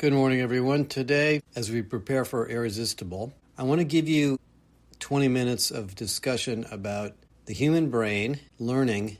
Good morning, everyone. Today, as we prepare for Irresistible, I want to give you 20 minutes of discussion about the human brain, learning,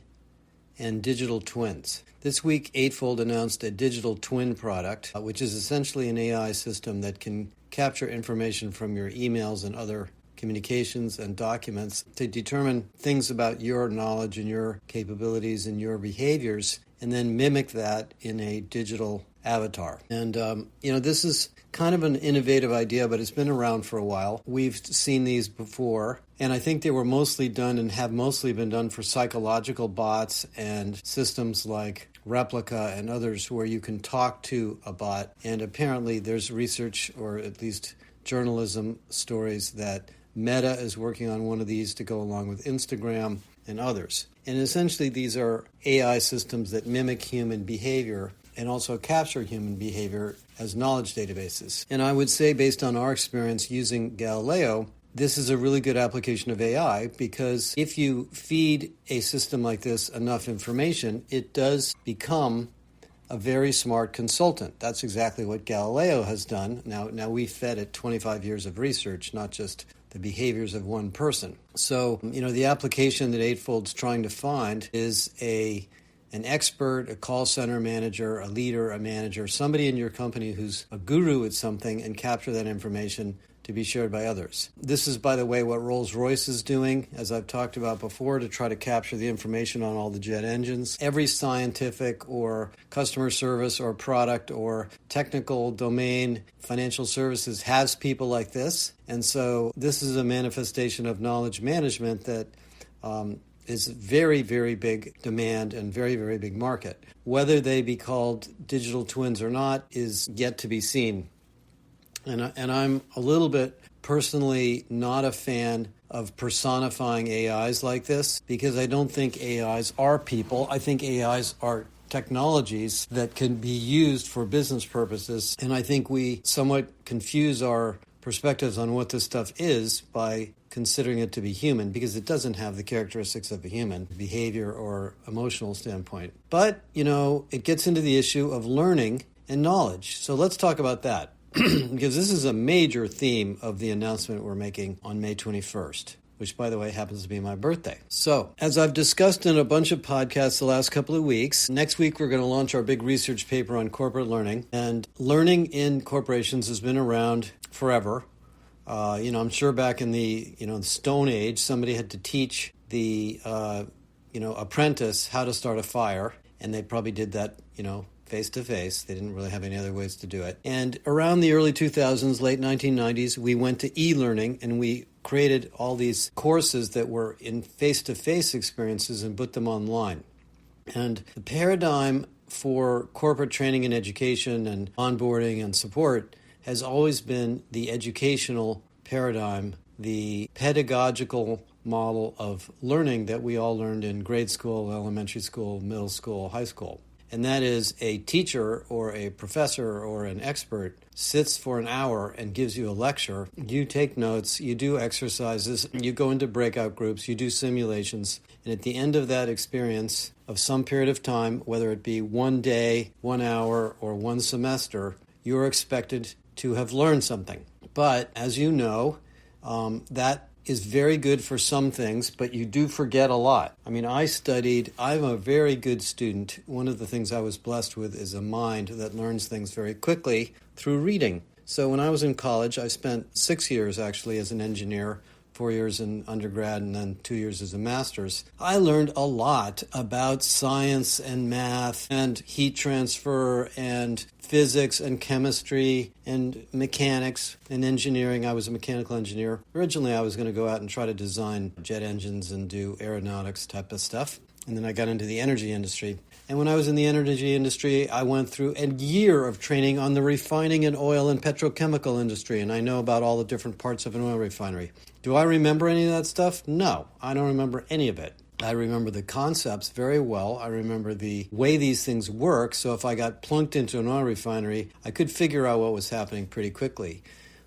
and digital twins. This week, Eightfold announced a digital twin product, which is essentially an AI system that can capture information from your emails and other communications and documents to determine things about your knowledge and your capabilities and your behaviors, and then mimic that in a digital avatar. And, this is kind of an innovative idea, but it's been around for a while. We've seen these before, and I think they were mostly done and have mostly been done for psychological bots and systems like Replica and others where you can talk to a bot. And apparently there's research, or at least journalism stories, that Meta is working on one of these to go along with Instagram and others. And essentially these are AI systems that mimic human behavior and also capture human behavior as knowledge databases. And I would say, based on our experience using Galileo, this is a really good application of AI, because if you feed a system like this enough information, it does become a very smart consultant. That's exactly what Galileo has done. Now we fed it 25 years of research, not just the behaviors of one person. So, the application that Eightfold's trying to find is an expert, a call center manager, a leader, a manager, somebody in your company who's a guru at something, and capture that information to be shared by others. This is, by the way, what Rolls-Royce is doing, as I've talked about before, to try to capture the information on all the jet engines. Every scientific or customer service or product or technical domain, financial services, has people like this. And so this is a manifestation of knowledge management that is very, very big demand and very, very big market. Whether they be called digital twins or not is yet to be seen. And I'm a little bit personally not a fan of personifying AIs like this, because I don't think AIs are people. I think AIs are technologies that can be used for business purposes. And I think we somewhat confuse our perspectives on what this stuff is by considering it to be human, because it doesn't have the characteristics of a human, behavior or emotional standpoint. But, it gets into the issue of learning and knowledge. So let's talk about that, because this is a major theme of the announcement we're making on May 21st, which, by the way, happens to be my birthday. So, as I've discussed in a bunch of podcasts the last couple of weeks, next week we're going to launch our big research paper on corporate learning. And learning in corporations has been around forever. I'm sure back in the Stone Age, somebody had to teach the apprentice how to start a fire, and they probably did that face to face. They didn't really have any other ways to do it. And around the early 2000s, late 1990s, we went to e-learning, and we created all these courses that were in face-to-face experiences and put them online. And the paradigm for corporate training and education and onboarding and support has always been the educational paradigm, the pedagogical model of learning that we all learned in grade school, elementary school, middle school, high school. And that is, a teacher or a professor or an expert sits for an hour and gives you a lecture. You take notes, you do exercises, you go into breakout groups, you do simulations. And at the end of that experience of some period of time, whether it be 1 day, 1 hour, or 1 semester, you're expected to have learned something. But as you know, that is very good for some things, but you do forget a lot. I'm a very good student. One of the things I was blessed with is a mind that learns things very quickly through reading. So when I was in college, I spent 6 years actually as an engineer, 4 years in undergrad, and then 2 years as a master's. I learned a lot about science and math and heat transfer and physics and chemistry and mechanics and engineering. I was a mechanical engineer. Originally, I was going to go out and try to design jet engines and do aeronautics type of stuff. And then I got into the energy industry. And when I was in the energy industry, I went through a year of training on the refining and oil and petrochemical industry. And I know about all the different parts of an oil refinery. Do I remember any of that stuff? No, I don't remember any of it. I remember the concepts very well. I remember the way these things work. So if I got plunked into an oil refinery, I could figure out what was happening pretty quickly.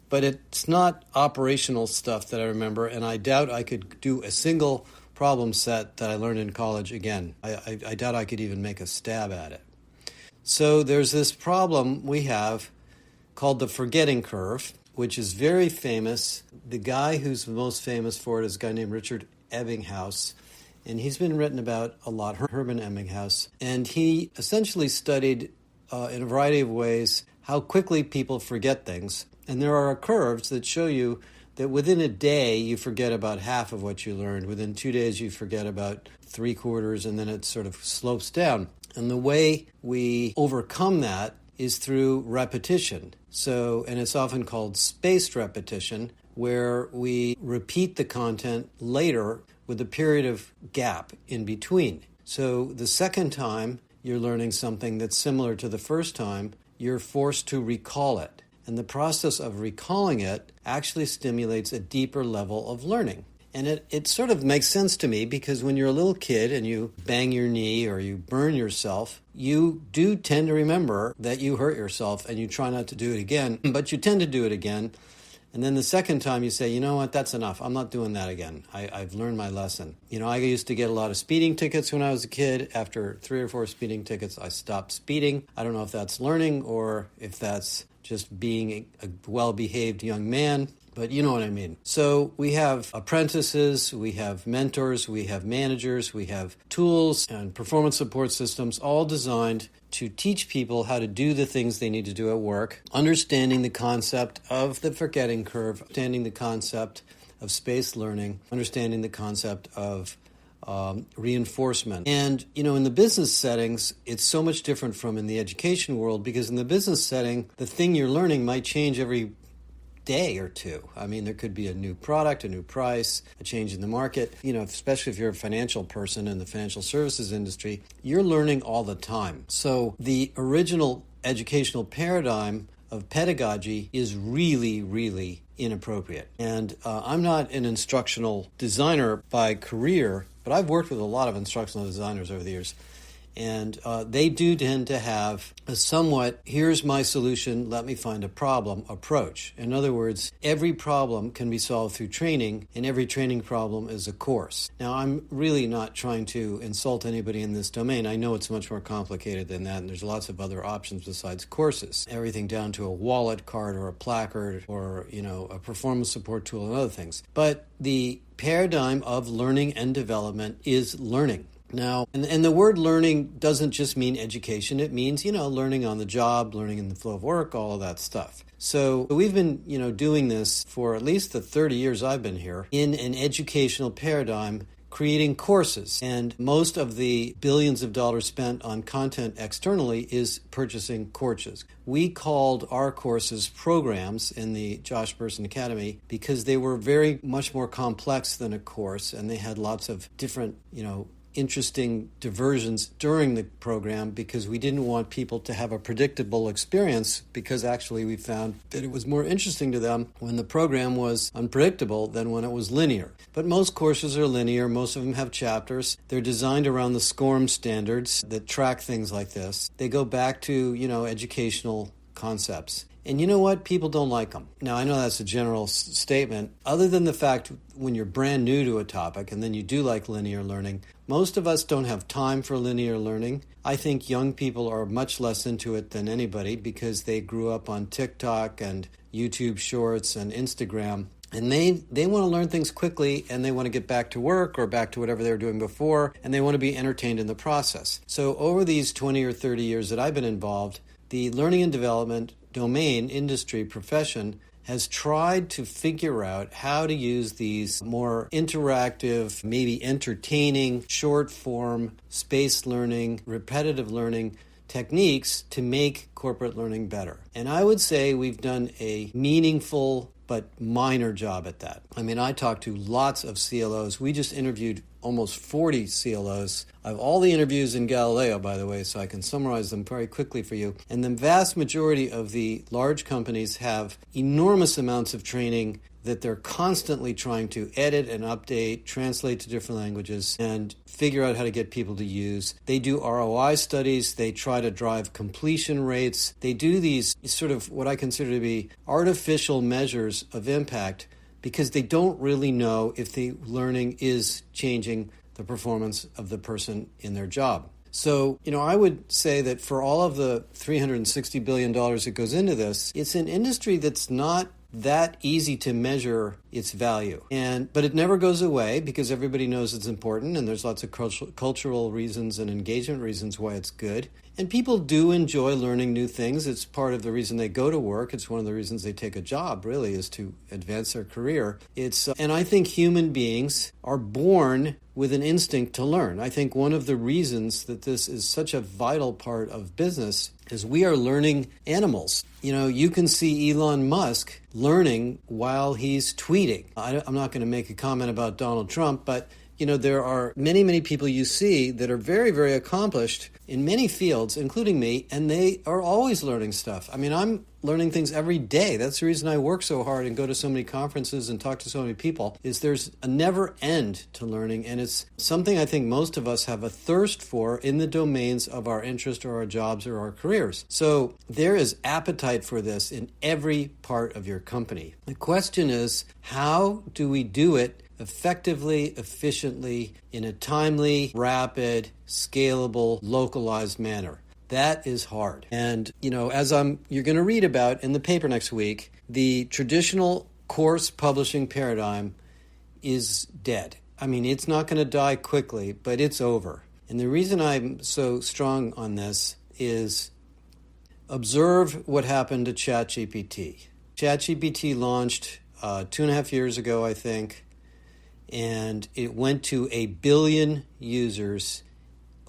But it's not operational stuff that I remember, and I doubt I could do a single problem set that I learned in college again. I doubt I could even make a stab at it. So there's this problem we have called the forgetting curve, which is very famous. The guy who's most famous for it is a guy named Richard Ebbinghaus, and he's been written about a lot, Herman Ebbinghaus. And he essentially studied in a variety of ways how quickly people forget things. And there are curves that show you that within a day you forget about half of what you learned. Within 2 days you forget about 3/4, and then it sort of slopes down. And the way we overcome that is through repetition. And it's often called spaced repetition, where we repeat the content later with a period of gap in between. So the second time you're learning something that's similar to the first time, you're forced to recall it. And the process of recalling it actually stimulates a deeper level of learning. And it sort of makes sense to me, because when you're a little kid and you bang your knee or you burn yourself, you do tend to remember that you hurt yourself and you try not to do it again, but you tend to do it again. And then the second time you say, you know what, that's enough. I'm not doing that again. I've learned my lesson. I used to get a lot of speeding tickets when I was a kid. After 3 or 4 speeding tickets, I stopped speeding. I don't know if that's learning or if that's just being a well-behaved young man, but you know what I mean. So we have apprentices, we have mentors, we have managers, we have tools and performance support systems, all designed to teach people how to do the things they need to do at work, understanding the concept of the forgetting curve, understanding the concept of spaced learning, understanding the concept of reinforcement. And, in the business settings, it's so much different from in the education world, because in the business setting, the thing you're learning might change every day or two. I mean, there could be a new product, a new price, a change in the market. Especially if you're a financial person in the financial services industry, you're learning all the time. So the original educational paradigm of pedagogy is really, really inappropriate. And I'm not an instructional designer by career, but I've worked with a lot of instructional designers over the years. And they do tend to have a somewhat, here's my solution, let me find a problem approach. In other words, every problem can be solved through training, and every training problem is a course. Now, I'm really not trying to insult anybody in this domain. I know it's much more complicated than that, and there's lots of other options besides courses. Everything down to a wallet card or a placard or, a performance support tool and other things. But the paradigm of learning and development is learning. Now, and the word learning doesn't just mean education. It means, learning on the job, learning in the flow of work, all of that stuff. So we've been, doing this for at least the 30 years I've been here in an educational paradigm, creating courses. And most of the billions of dollars spent on content externally is purchasing courses. We called our courses programs in the Josh Bersin Academy because they were very much more complex than a course, and they had lots of different, interesting diversions during the program, because we didn't want people to have a predictable experience, because actually we found that it was more interesting to them when the program was unpredictable than when it was linear. But most courses are linear. Most of them have chapters. They're designed around the SCORM standards that track things like this. They go back to, educational concepts. And you know what? People don't like them. Now, I know that's a general statement. Other than the fact when you're brand new to a topic and then you do like linear learning, most of us don't have time for linear learning. I think young people are much less into it than anybody, because they grew up on TikTok and YouTube Shorts and Instagram. And they want to learn things quickly, and they want to get back to work or back to whatever they were doing before, and they want to be entertained in the process. So over these 20 or 30 years that I've been involved, the learning and development domain, industry, profession has tried to figure out how to use these more interactive, maybe entertaining, short-form, spaced learning, repetitive learning techniques to make corporate learning better. And I would say we've done a meaningful but minor job at that. I mean, I talked to lots of CLOs. We just interviewed almost 40 CLOs. I have all the interviews in Galileo, by the way, so I can summarize them very quickly for you. And the vast majority of the large companies have enormous amounts of training that they're constantly trying to edit and update, translate to different languages, and figure out how to get people to use. They do ROI studies. They try to drive completion rates. They do these sort of what I consider to be artificial measures of impact, because they don't really know if the learning is changing the performance of the person in their job. So, I would say that for all of the $360 billion that goes into this, it's an industry that's not that easy to measure its value. But it never goes away because everybody knows it's important, and there's lots of cultural reasons and engagement reasons why it's good. And people do enjoy learning new things. It's part of the reason they go to work. It's one of the reasons they take a job, really, is to advance their career. And I think human beings are born with an instinct to learn. I think one of the reasons that this is such a vital part of business is we are learning animals. You can see Elon Musk learning while he's tweeting. I'm not going to make a comment about Donald Trump, but there are many, many people you see that are very, very accomplished in many fields, including me, and they are always learning stuff. I'm learning things every day. That's the reason I work so hard and go to so many conferences and talk to so many people, is there's a never end to learning, and it's something I think most of us have a thirst for in the domains of our interest or our jobs or our careers. So there is appetite for this in every part of your company. The question is, how do we do it effectively, efficiently, in a timely, rapid, scalable, localized manner? That is hard. And, as you're going to read about in the paper next week, the traditional course publishing paradigm is dead. It's not going to die quickly, but it's over. And the reason I'm so strong on this is observe what happened to ChatGPT. ChatGPT launched 2.5 years ago, I think, and it went to 1 billion users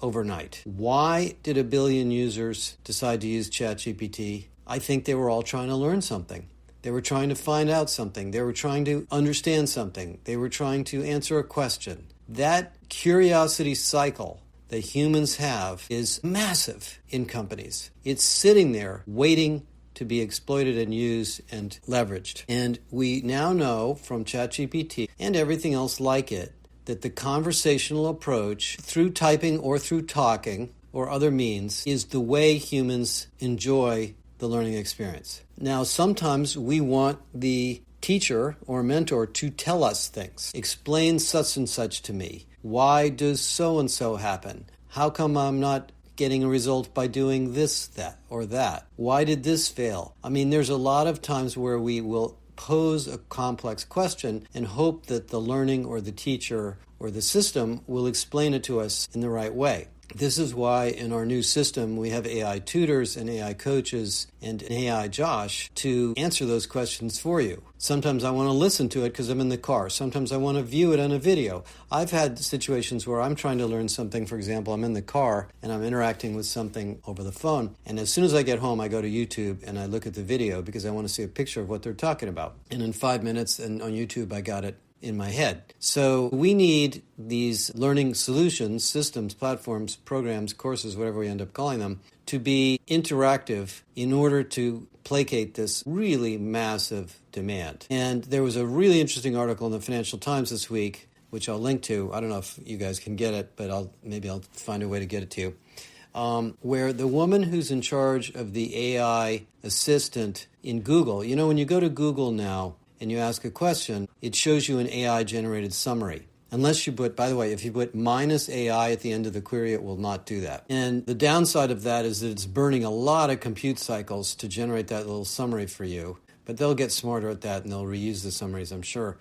overnight. Why did 1 billion users decide to use ChatGPT? I think they were all trying to learn something. They were trying to find out something. They were trying to understand something. They were trying to answer a question. That curiosity cycle that humans have is massive in companies. It's sitting there waiting to be exploited and used and leveraged. And we now know from ChatGPT and everything else like it that the conversational approach through typing or through talking or other means is the way humans enjoy the learning experience. Now, sometimes we want the teacher or mentor to tell us things. Explain such and such to me. Why does so-and-so happen? How come I'm not getting a result by doing this, that, or that? Why did this fail? There's a lot of times where we will pose a complex question and hope that the learning or the teacher or the system will explain it to us in the right way. This is why in our new system we have AI tutors and AI coaches and an AI Josh to answer those questions for you. Sometimes I want to listen to it because I'm in the car. Sometimes I want to view it on a video. I've had situations where I'm trying to learn something. For example, I'm in the car and I'm interacting with something over the phone. And as soon as I get home, I go to YouTube and I look at the video because I want to see a picture of what they're talking about. And in 5 minutes and on YouTube, I got it in my head. So we need these learning solutions, systems, platforms, programs, courses, whatever we end up calling them, to be interactive in order to placate this really massive demand. And there was a really interesting article in the Financial Times this week, which I'll link to. I don't know if you guys can get it, but maybe I'll find a way to get it to you. Where the woman who's in charge of the AI assistant in Google, when you go to Google now, and you ask a question, it shows you an AI-generated summary. Unless you put, by the way, if you put -AI at the end of the query, it will not do that. And the downside of that is that it's burning a lot of compute cycles to generate that little summary for you. But they'll get smarter at that, and they'll reuse the summaries, I'm sure.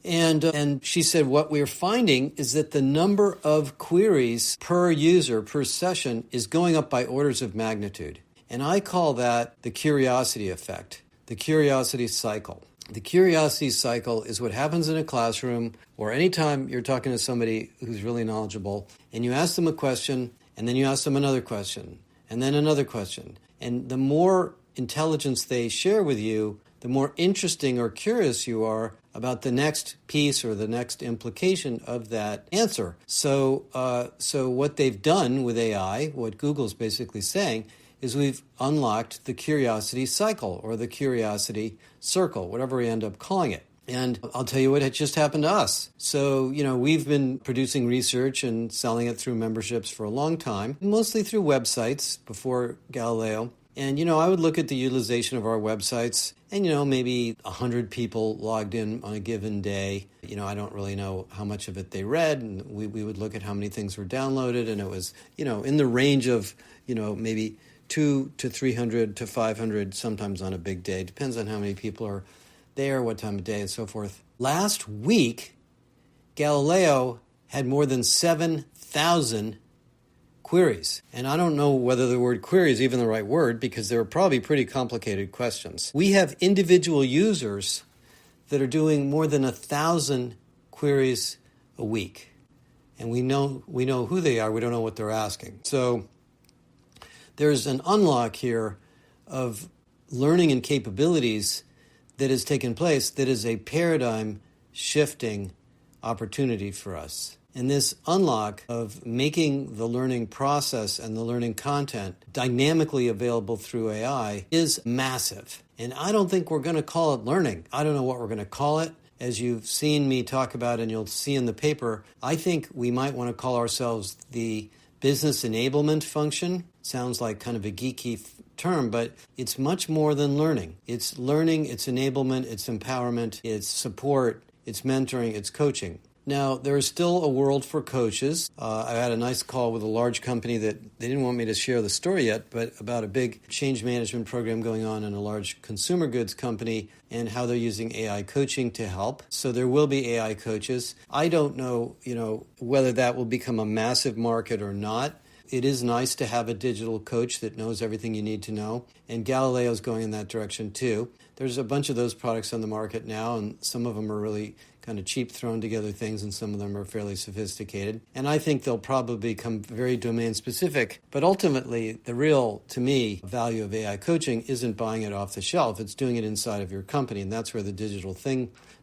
And she said what we're finding is that the number of queries per user, per session, is going up by orders of magnitude. And I call that the curiosity effect, the curiosity cycle. The curiosity cycle is what happens in a classroom or anytime you're talking to somebody who's really knowledgeable and you ask them a question and then you ask them another question and then another question. And the more intelligence they share with you, the more interesting or curious you are about the next piece or the next implication of that answer. So what they've done with AI, what Google's basically saying, is we've unlocked the curiosity cycle or the curiosity circle, whatever we end up calling it. And I'll tell you what had just happened to us. So, we've been producing research and selling it through memberships for a long time, mostly through websites before Galileo. And, I would look at the utilization of our websites and, maybe 100 people logged in on a given day. I don't really know how much of it they read. And we would look at how many things were downloaded. And it was, in the range of, maybe 200 to 300 to 500, sometimes on a big day. Depends on how many people are there, what time of day, and so forth. Last week, Galileo had more than 7,000 queries. And I don't know whether the word query is even the right word because they were probably pretty complicated questions. We have individual users that are doing more than 1,000 queries a week. And we know who they are. We don't know what they're asking. So there's an unlock here of learning and capabilities that has taken place that is a paradigm shifting opportunity for us. And this unlock of making the learning process and the learning content dynamically available through AI is massive. And I don't think we're going to call it learning. I don't know what we're going to call it. As you've seen me talk about and you'll see in the paper, I think we might want to call ourselves the business enablement function. Sounds like kind of a geeky term, but it's much more than learning. It's learning, it's enablement, it's empowerment, it's support, it's mentoring, it's coaching. Now, there is still a world for coaches. I had a nice call with a large company that they didn't want me to share the story yet, but about a big change management program going on in a large consumer goods company and how they're using AI coaching to help. So there will be AI coaches. I don't know, whether that will become a massive market or not. It is nice to have a digital coach that knows everything you need to know, and Galileo's going in that direction too. There's a bunch of those products on the market now, and some of them are really kind of cheap, thrown together things, and some of them are fairly sophisticated. And I think they'll probably become very domain specific. But ultimately, the real, to me, value of AI coaching isn't buying it off the shelf. It's doing it inside of your company, and that's where the digital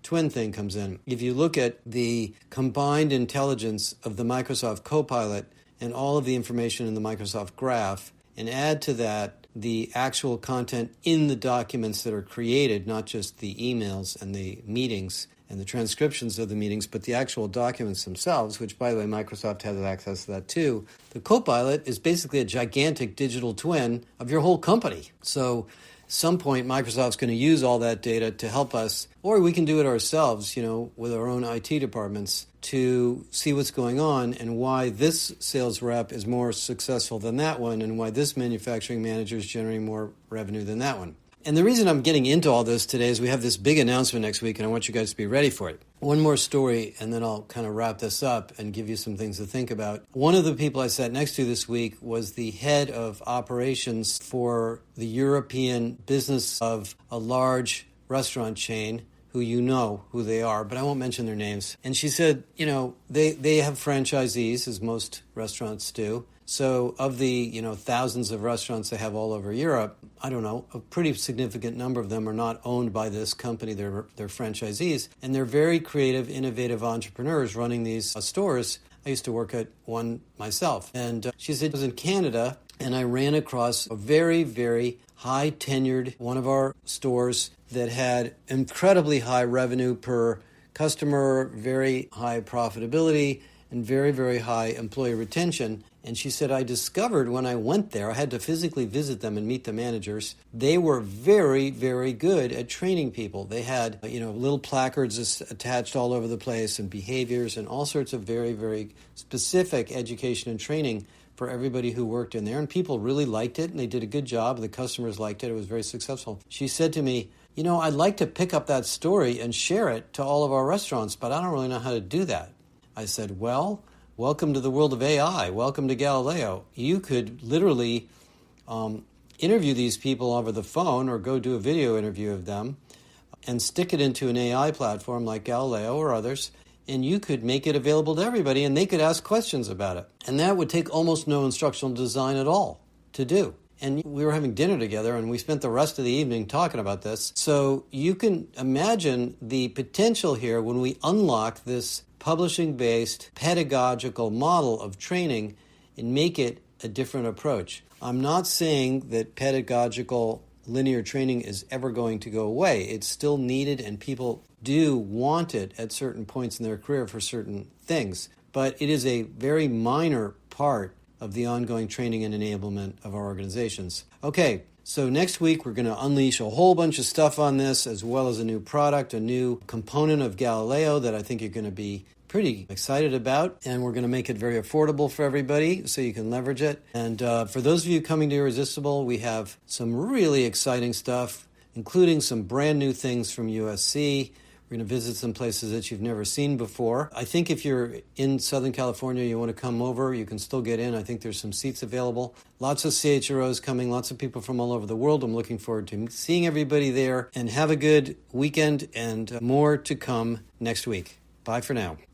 twin thing comes in. If you look at the combined intelligence of the Microsoft Copilot and all of the information in the Microsoft Graph, and add to that the actual content in the documents that are created, not just the emails and the meetings and the transcriptions of the meetings, but the actual documents themselves, which, by the way, Microsoft has access to that too. The Copilot is basically a gigantic digital twin of your whole company. So at some point, Microsoft's going to use all that data to help us, or we can do it ourselves, with our own IT departments to see what's going on and why this sales rep is more successful than that one and why this manufacturing manager is generating more revenue than that one. And the reason I'm getting into all this today is we have this big announcement next week, and I want you guys to be ready for it. One more story, and then I'll kind of wrap this up and give you some things to think about. One of the people I sat next to this week was the head of operations for the European business of a large restaurant chain, who you know who they are, but I won't mention their names. And she said, they have franchisees, as most restaurants do. So of the, thousands of restaurants they have all over Europe, I don't know, a pretty significant number of them are not owned by this company. They're franchisees. And they're very creative, innovative entrepreneurs running these stores. I used to work at one myself. And she said, I was in Canada, and I ran across a very, very high-tenured one of our stores that had incredibly high revenue per customer, very high profitability, and very, very high employee retention. And she said, I discovered when I went there, I had to physically visit them and meet the managers. They were very, very good at training people. They had, little placards attached all over the place and behaviors and all sorts of very, very specific education and training for everybody who worked in there. And people really liked it, and they did a good job. The customers liked it. It was very successful. She said to me, I'd like to pick up that story and share it to all of our restaurants, but I don't really know how to do that. I said, well, welcome to the world of AI. Welcome to Galileo. You could literally interview these people over the phone or go do a video interview of them and stick it into an AI platform like Galileo or others, and you could make it available to everybody, and they could ask questions about it. And that would take almost no instructional design at all to do. And we were having dinner together, and we spent the rest of the evening talking about this. So you can imagine the potential here when we unlock this publishing-based pedagogical model of training and make it a different approach. I'm not saying that pedagogical linear training is ever going to go away. It's still needed, and people do want it at certain points in their career for certain things. But it is a very minor part of the ongoing training and enablement of our organizations. Okay, So next week, we're going to unleash a whole bunch of stuff on this, as well as a new product, a new component of Galileo that I think you're going to be pretty excited about. And we're going to make it very affordable for everybody so you can leverage it. And for those of you coming to Irresistible, we have some really exciting stuff, including some brand new things from USC. We're going to visit some places that you've never seen before. I think if you're in Southern California, you want to come over, you can still get in. I think there's some seats available. Lots of CHROs coming, lots of people from all over the world. I'm looking forward to seeing everybody there. And have a good weekend and more to come next week. Bye for now.